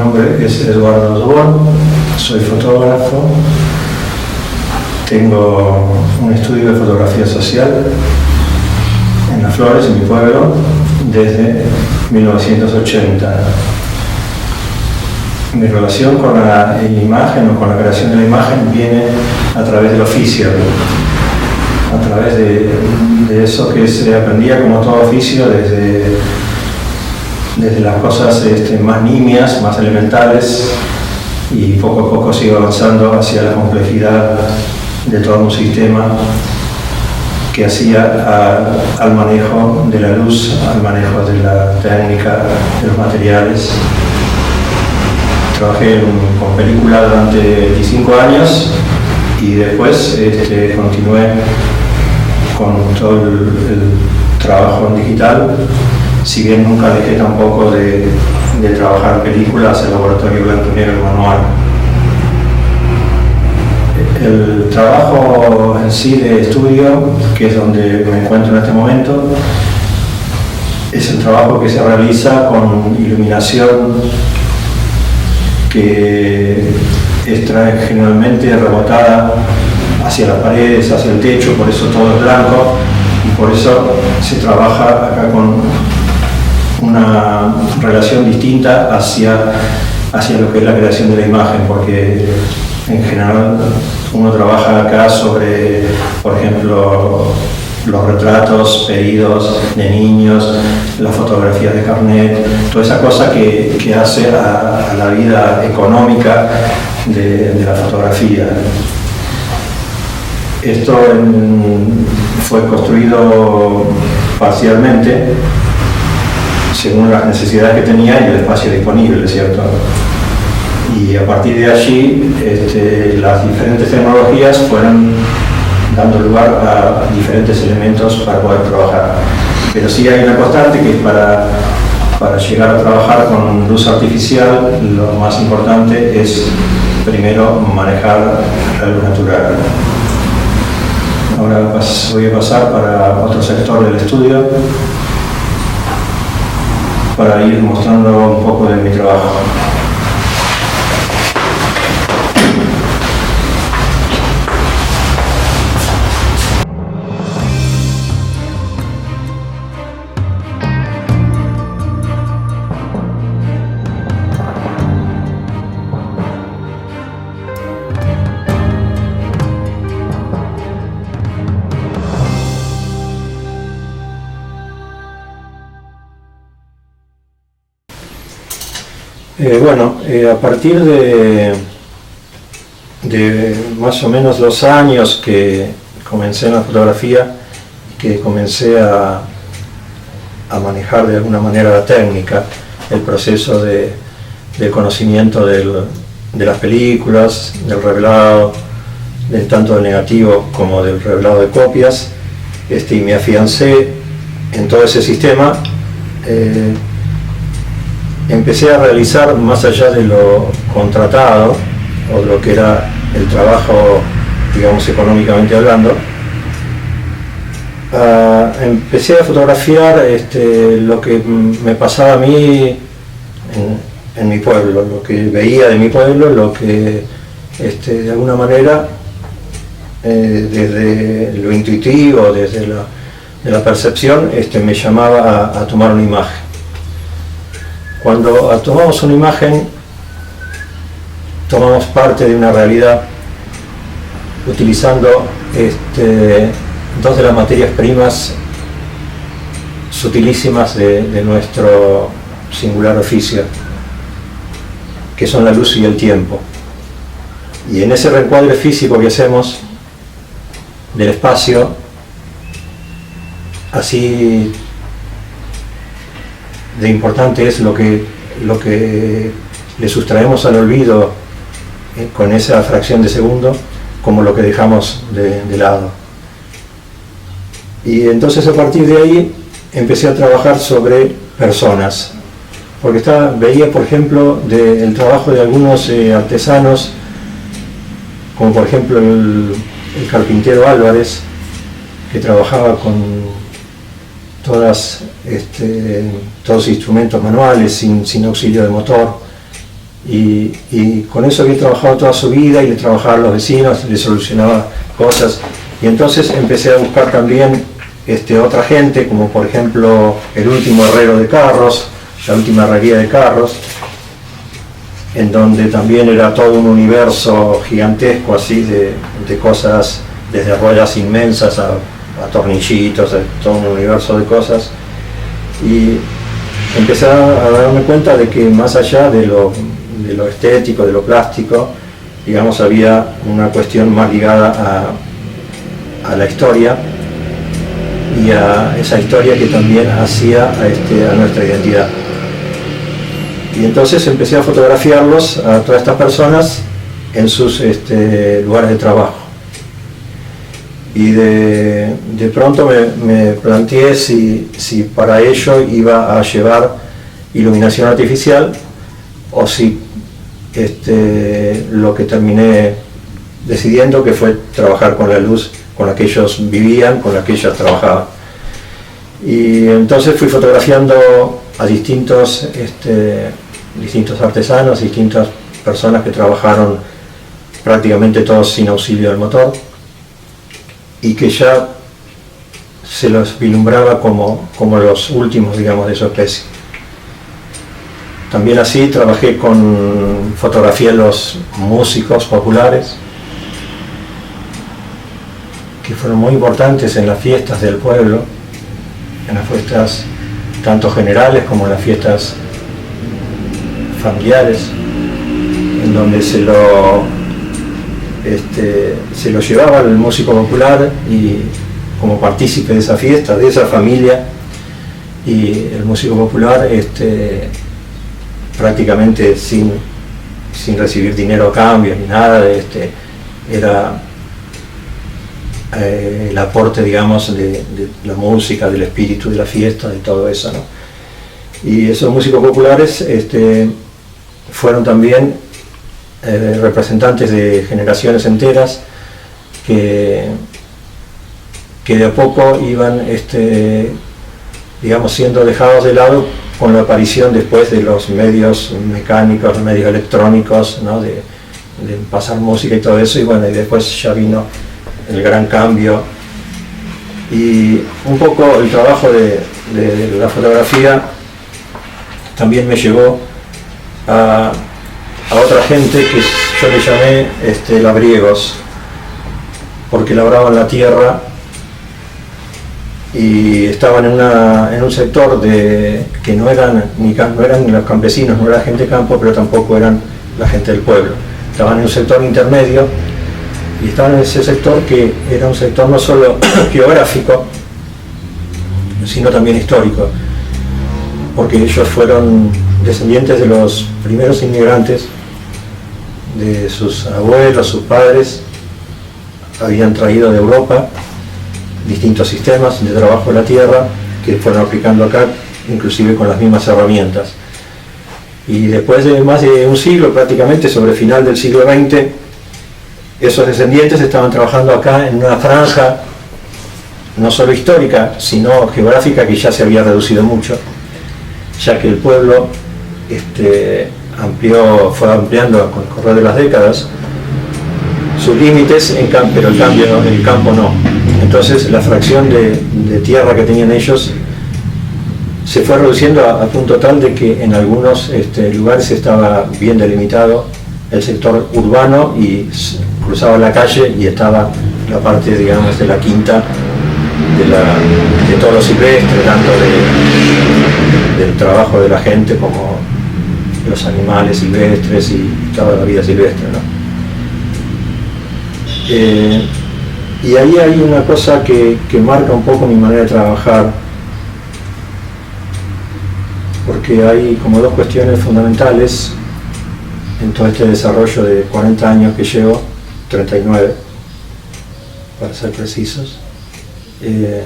nombre es Eduardo Dobón, soy fotógrafo, tengo un estudio de fotografía social en Las Flores, en mi pueblo, desde 1980. Mi relación con la imagen o con la creación de la imagen viene a través del oficio, a través de eso que se aprendía como todo oficio desde las cosas más nimias, más elementales, y poco a poco sigo avanzando hacia la complejidad de todo un sistema que hacía al manejo de la luz, al manejo de la técnica, de los materiales. Trabajé con película durante 25 años y después continué con todo el trabajo en digital, si bien nunca dejé tampoco de trabajar películas, el laboratorio blanco y negro manual. El trabajo en sí de estudio, que es donde me encuentro en este momento, es el trabajo que se realiza con iluminación que es generalmente rebotada hacia las paredes, hacia el techo, por eso todo es blanco, y por eso se trabaja acá con una relación distinta hacia lo que es la creación de la imagen, porque en general uno trabaja acá sobre, por ejemplo, los retratos pedidos de niños, las fotografías de carnet, toda esa cosa que hace a la vida económica de la fotografía. Esto fue construido parcialmente según las necesidades que tenía y el espacio disponible, ¿cierto? Y a partir de allí las diferentes tecnologías fueron dando lugar a diferentes elementos para poder trabajar. Pero sí hay una constante que para llegar a trabajar con luz artificial, lo más importante es primero manejar la luz natural. Ahora voy a pasar para otro sector del estudio para ir mostrando un poco de mi trabajo. A partir de más o menos 2 años que comencé en la fotografía, que comencé a manejar de alguna manera la técnica, el proceso del conocimiento de las películas, del revelado, tanto del negativo como del revelado de copias, y me afiancé en todo ese sistema. Empecé a realizar, más allá de lo contratado o de lo que era el trabajo, digamos, económicamente hablando, empecé a fotografiar lo que me pasaba a mí en mi pueblo, lo que veía de mi pueblo, lo que de alguna manera desde lo intuitivo, desde la percepción, me llamaba a tomar una imagen. Cuando tomamos una imagen, tomamos parte de una realidad utilizando 2 de las materias primas sutilísimas de nuestro singular oficio, que son la luz y el tiempo. Y en ese reencuadre físico que hacemos del espacio, así de importante es lo que le sustraemos al olvido con esa fracción de segundo, como lo que dejamos de lado. Y entonces a partir de ahí empecé a trabajar sobre personas, porque veía, por ejemplo, el trabajo de algunos artesanos, como por ejemplo el carpintero Álvarez, que trabajaba con todos instrumentos manuales, sin auxilio de motor, y con eso había trabajado toda su vida y le trabajaba a los vecinos, le solucionaba cosas. Y entonces empecé a buscar también otra gente, como por ejemplo el último herrero de carros, la última herrería de carros, en donde también era todo un universo gigantesco así de cosas, desde rollas inmensas a tornillitos, todo un universo de cosas. Y empecé a darme cuenta de que más allá de lo estético, de lo plástico, digamos, había una cuestión más ligada a la historia, y a esa historia que también hacía a nuestra identidad. Y entonces empecé a fotografiarlos a todas estas personas en sus lugares de trabajo. Y de pronto me planteé si para ello iba a llevar iluminación artificial o si lo que terminé decidiendo que fue trabajar con la luz con la que ellos vivían, con la que ellos trabajaban. Y entonces fui fotografiando a distintos artesanos, distintas personas que trabajaron prácticamente todos sin auxilio del motor, y que ya se los vislumbraba como los últimos, digamos, de su especie. También así fotografié a los músicos populares, que fueron muy importantes en las fiestas del pueblo, en las fiestas tanto generales como en las fiestas familiares, en donde se lo llevaba el músico popular y como partícipe de esa fiesta, de esa familia, y el músico popular prácticamente sin recibir dinero a cambio ni nada, era el aporte, digamos, de la música, del espíritu de la fiesta, de todo eso, ¿no? Y esos músicos populares fueron también representantes de generaciones enteras que de a poco iban digamos, siendo dejados de lado con la aparición después de los medios mecánicos, medios electrónicos, ¿no? de pasar música y todo eso, y bueno, y después ya vino el gran cambio. Y un poco el trabajo de la fotografía también me llevó a otra gente que yo le llamé labriegos, porque labraban la tierra y estaban en un sector que no eran los campesinos, no era gente de campo, pero tampoco eran la gente del pueblo. Estaban en un sector intermedio, y estaban en ese sector que era un sector no solo geográfico, sino también histórico, porque ellos fueron descendientes de los primeros inmigrantes, de sus abuelos, sus padres, habían traído de Europa distintos sistemas de trabajo de la tierra que fueron aplicando acá, inclusive con las mismas herramientas. Y después de más de un siglo, prácticamente sobre el final del siglo XX, esos descendientes estaban trabajando acá en una franja no solo histórica, sino geográfica, que ya se había reducido mucho, ya que el pueblo fue ampliando con el correr de las décadas sus límites, pero el campo no. Entonces la fracción de tierra que tenían ellos se fue reduciendo a punto tal de que en algunos lugares estaba bien delimitado el sector urbano y cruzaba la calle y estaba la parte, digamos, de la quinta, de todo lo silvestre, tanto del trabajo de la gente como los animales silvestres y toda la vida silvestre, ¿no? Y ahí hay una cosa que marca un poco mi manera de trabajar, porque hay como dos cuestiones fundamentales en todo este desarrollo de 40 años que llevo, 39 para ser precisos, que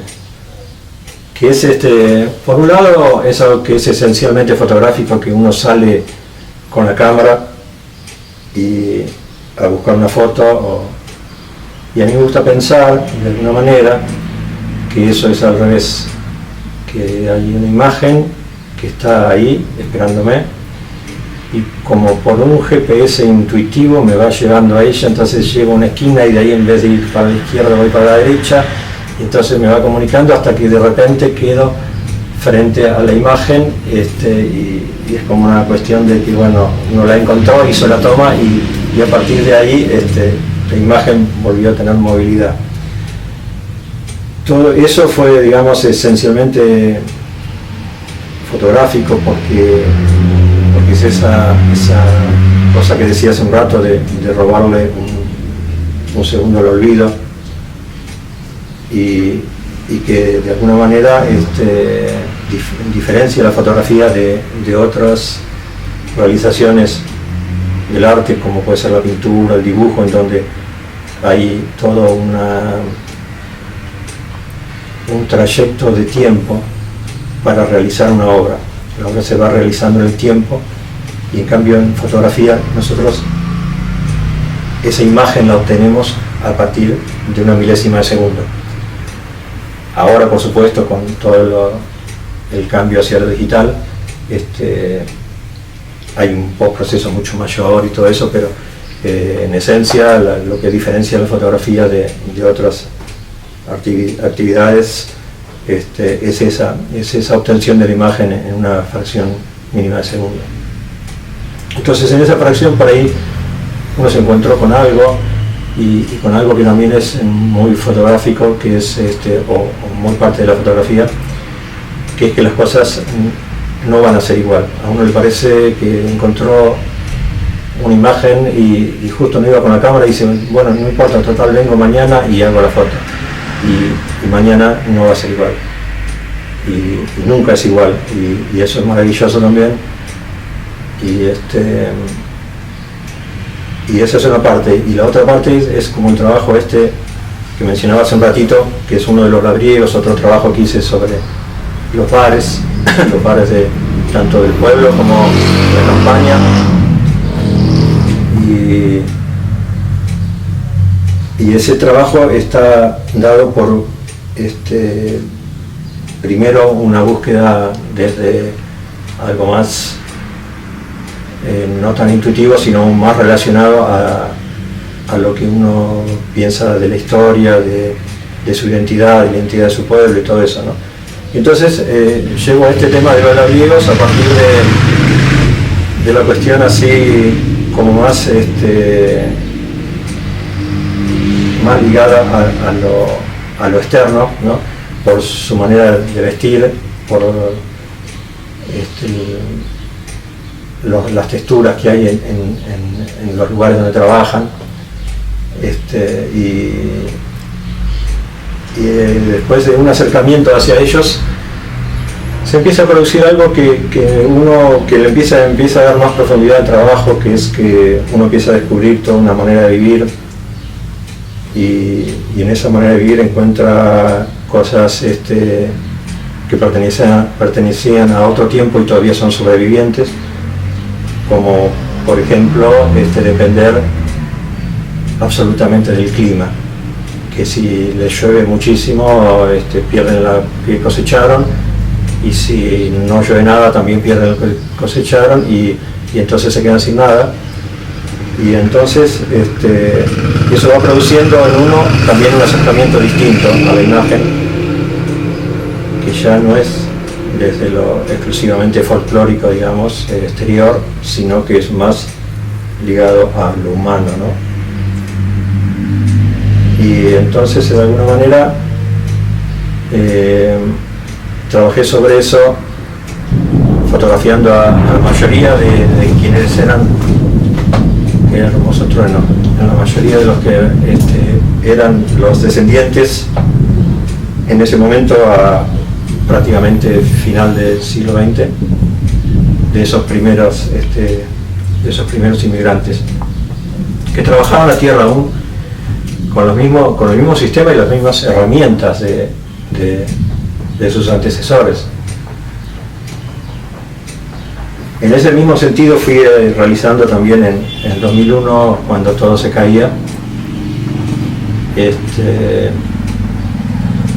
es por un lado es algo que es esencialmente fotográfico, que uno sale con la cámara y a buscar una foto, y a mí me gusta pensar de alguna manera que eso es al revés, que hay una imagen que está ahí esperándome y como por un GPS intuitivo me va llevando a ella, entonces llego a una esquina y de ahí en vez de ir para la izquierda voy para la derecha, y entonces me va comunicando hasta que de repente quedo frente a la imagen, y es como una cuestión de que bueno, uno la encontró, hizo la toma y a partir de ahí la imagen volvió a tener movilidad. Todo eso fue, digamos, esencialmente fotográfico porque es esa cosa que decía hace un rato de robarle un segundo al olvido y que de alguna manera diferencia la fotografía de otras realizaciones del arte, como puede ser la pintura, el dibujo, en donde hay todo un trayecto de tiempo para realizar una obra. La obra se va realizando en el tiempo y en cambio en fotografía nosotros esa imagen la obtenemos a partir de una milésima de segundo. Ahora, por supuesto, con todo el cambio hacia lo digital, hay un proceso mucho mayor y todo eso, pero en esencia lo que diferencia la fotografía de otras actividades es esa obtención de la imagen en una fracción mínima de segundo. Entonces en esa fracción por ahí uno se encontró con algo y con algo que también es muy fotográfico, que es o muy parte de la fotografía, que es que las cosas no van a ser igual. A uno le parece que encontró una imagen y justo no iba con la cámara y dice, bueno, no importa, total, vengo mañana y hago la foto. Y mañana no va a ser igual. Y nunca es igual. Y eso es maravilloso también. Y esa es una parte. Y la otra parte es como el trabajo que mencionaba hace un ratito, que es uno de los labriegos, otro trabajo que hice sobre los bares, los bares tanto del pueblo como de la campaña. Y ese trabajo está dado por primero una búsqueda desde algo más no tan intuitivo, sino más relacionado a lo que uno piensa de la historia, de su identidad, de la identidad de su pueblo y todo eso, ¿no? Y entonces llego a este tema de los labriegos a partir de la cuestión así como más ligada a lo externo, ¿no? Por su manera de vestir, por las texturas que hay en los lugares donde trabajan, y después de un acercamiento hacia ellos se empieza a producir algo que le empieza a dar más profundidad al trabajo, que es que uno empieza a descubrir toda una manera de vivir y en esa manera de vivir encuentra cosas que pertenecían a otro tiempo y todavía son sobrevivientes, como por ejemplo depender absolutamente del clima, que si les llueve muchísimo pierden lo que cosecharon, y si no llueve nada también pierden lo que cosecharon y entonces se quedan sin nada. Y entonces eso va produciendo en uno también un acercamiento distinto a la imagen, que ya no es desde lo exclusivamente folclórico, digamos, exterior, sino que es más ligado a lo humano, ¿no? Y entonces de alguna manera trabajé sobre eso, fotografiando a la mayoría de quienes eran hermoso trueno, la mayoría de los que eran los descendientes en ese momento a prácticamente final del siglo XX de esos primeros inmigrantes que trabajaban la tierra aún con el mismo sistema y las mismas herramientas de sus antecesores. En ese mismo sentido fui realizando también en el 2001, cuando todo se caía,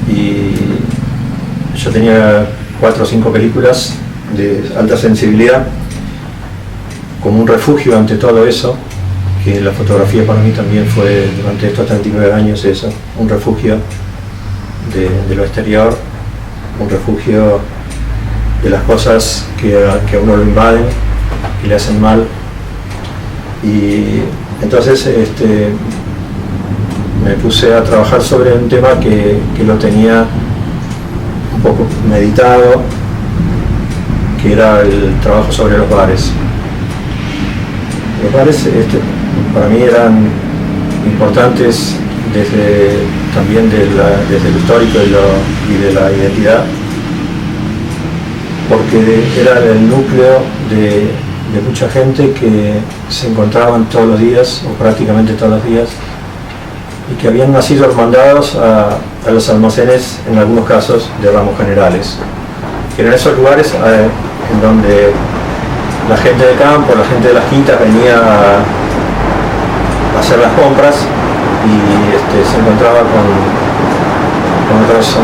y yo tenía 4 o 5 películas de alta sensibilidad como un refugio ante todo eso, que la fotografía para mí también fue durante estos 39 años eso, un refugio de lo exterior, un refugio de las cosas que a uno lo invaden, que le hacen mal. Y entonces me puse a trabajar sobre un tema que lo tenía un poco meditado, que era el trabajo sobre los bares. Los bares para mí eran importantes también desde lo histórico y de la identidad, porque era el núcleo de mucha gente que se encontraban todos los días, o prácticamente todos los días, y que habían nacido hermandados a los almacenes, en algunos casos, de ramos generales. Que eran esos lugares en donde la gente de campo, la gente de las quintas venía a hacer las compras y se encontraba con otros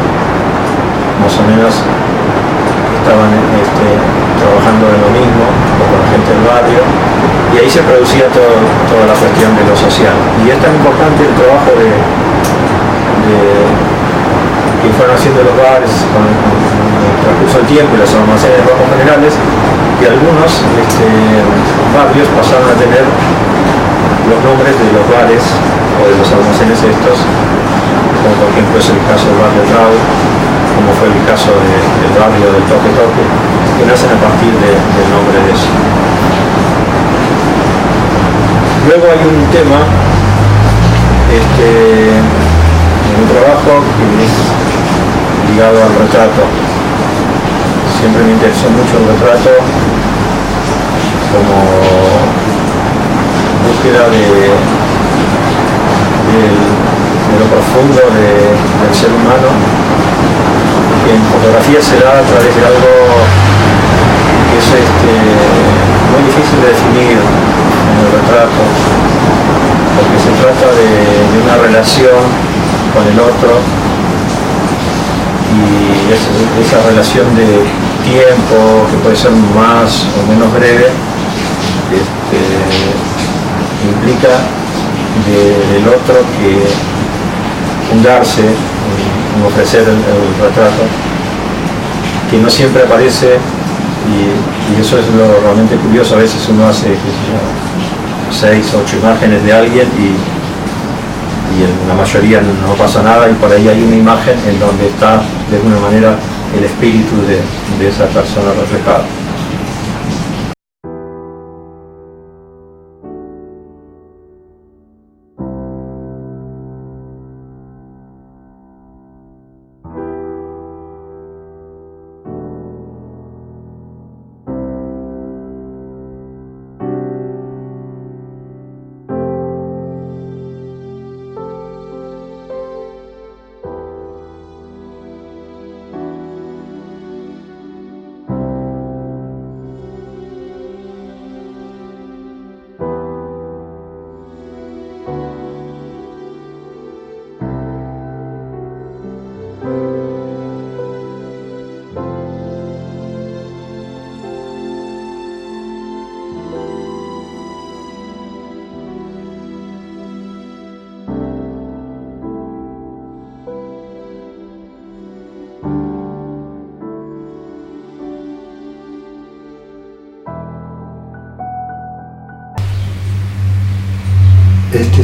más o menos que estaban trabajando en lo mismo, o con la gente del barrio, y ahí se producía toda la cuestión de lo social. Y es tan importante el trabajo que fueron haciendo los bares con el transcurso del tiempo y los almacenes de ramos generales, que algunos barrios pasaron a tener los nombres de los bares o de los almacenes estos, como por ejemplo es el caso del barrio Trau, como fue el caso del barrio del Toque Toque, que nacen a partir del nombre de eso. Luego hay un tema en mi trabajo que es ligado al retrato. Siempre me interesó mucho el retrato como búsqueda de lo profundo del ser humano, que en fotografía se da a través de algo que es muy difícil de definir en el retrato, porque se trata de una relación con el otro, y esa relación de tiempo, que puede ser más o menos breve, implica del otro que fundarse en ofrecer el retrato, que no siempre aparece, y eso es lo realmente curioso. A veces uno hace 6 o 8 imágenes de alguien y en la mayoría no pasa nada, y por ahí hay una imagen en donde está de alguna manera el espíritu de esa persona reflejado.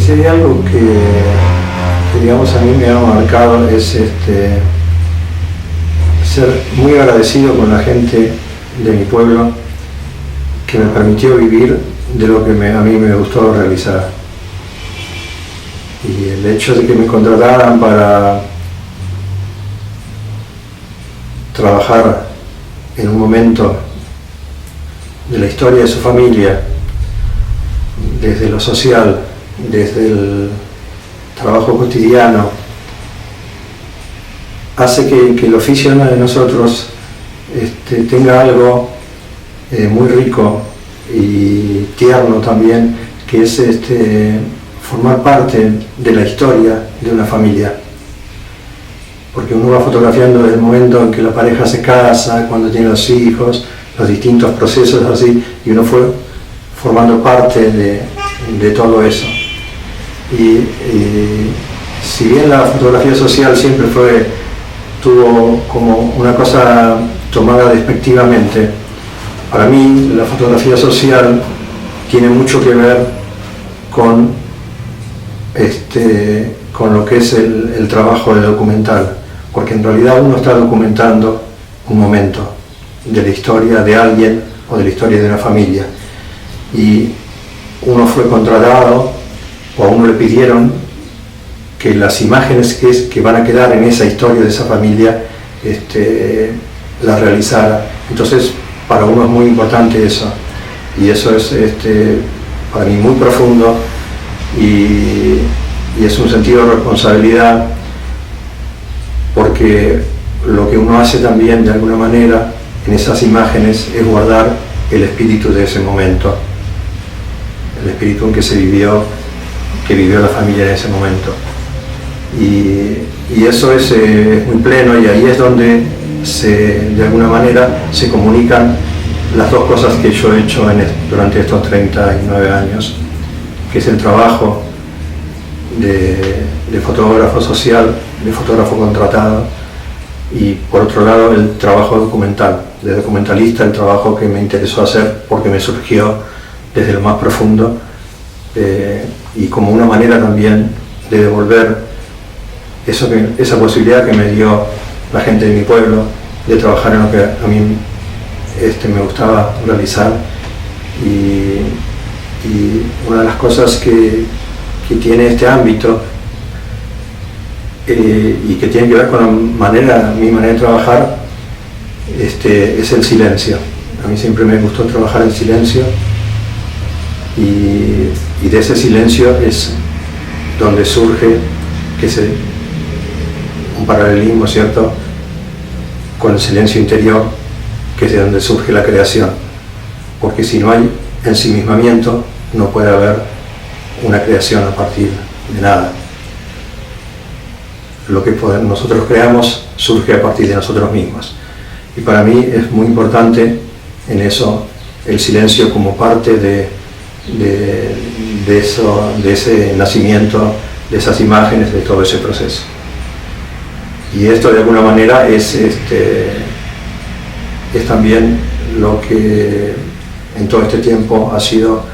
Si hay algo que digamos a mí me ha marcado es ser muy agradecido con la gente de mi pueblo, que me permitió vivir de lo que a mí me gustó realizar. Y el hecho de que me contrataran para trabajar en un momento de la historia de su familia, desde lo social, desde el trabajo cotidiano, hace que el oficio de nosotros tenga algo muy rico y tierno también, que es formar parte de la historia de una familia. Porque uno va fotografiando desde el momento en que la pareja se casa, cuando tiene los hijos, los distintos procesos así, y uno fue formando parte de todo eso. Y si bien la fotografía social siempre tuvo como una cosa tomada despectivamente, para mí la fotografía social tiene mucho que ver con lo que es el trabajo de documental, porque en realidad uno está documentando un momento de la historia de alguien o de la historia de una familia, y uno fue contratado o a uno le pidieron que las imágenes que van a quedar en esa historia de esa familia las realizara. Entonces para uno es muy importante eso, y eso es para mí muy profundo, y es un sentido de responsabilidad, porque lo que uno hace también de alguna manera en esas imágenes es guardar el espíritu de ese momento, el espíritu en que vivió la familia en ese momento, y eso es muy pleno, y ahí es donde de alguna manera se comunican las dos cosas que yo he hecho durante estos 39 años, que es el trabajo de fotógrafo social, de fotógrafo contratado, y por otro lado el trabajo documental, de documentalista, el trabajo que me interesó hacer porque me surgió desde lo más profundo, y como una manera también de devolver esa posibilidad que me dio la gente de mi pueblo de trabajar en lo que a mí me gustaba realizar. Y una de las cosas que tiene este ámbito y que tiene que ver con mi manera de trabajar es el silencio. A mí siempre me gustó trabajar en silencio, y de ese silencio es donde surge un paralelismo, ¿cierto?, con el silencio interior, que es de donde surge la creación, porque si no hay ensimismamiento no puede haber una creación a partir de nada. Lo que nosotros creamos surge a partir de nosotros mismos, y para mí es muy importante en eso el silencio como parte de ese nacimiento, de esas imágenes, de todo ese proceso. Y esto de alguna manera es también lo que en todo este tiempo ha sido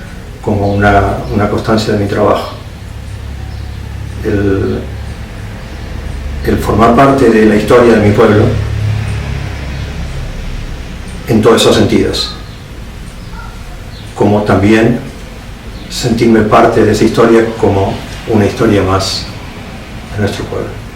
como una constancia de mi trabajo. El formar parte de la historia de mi pueblo en todos esos sentidos, como también sentirme parte de esa historia como una historia más de nuestro pueblo.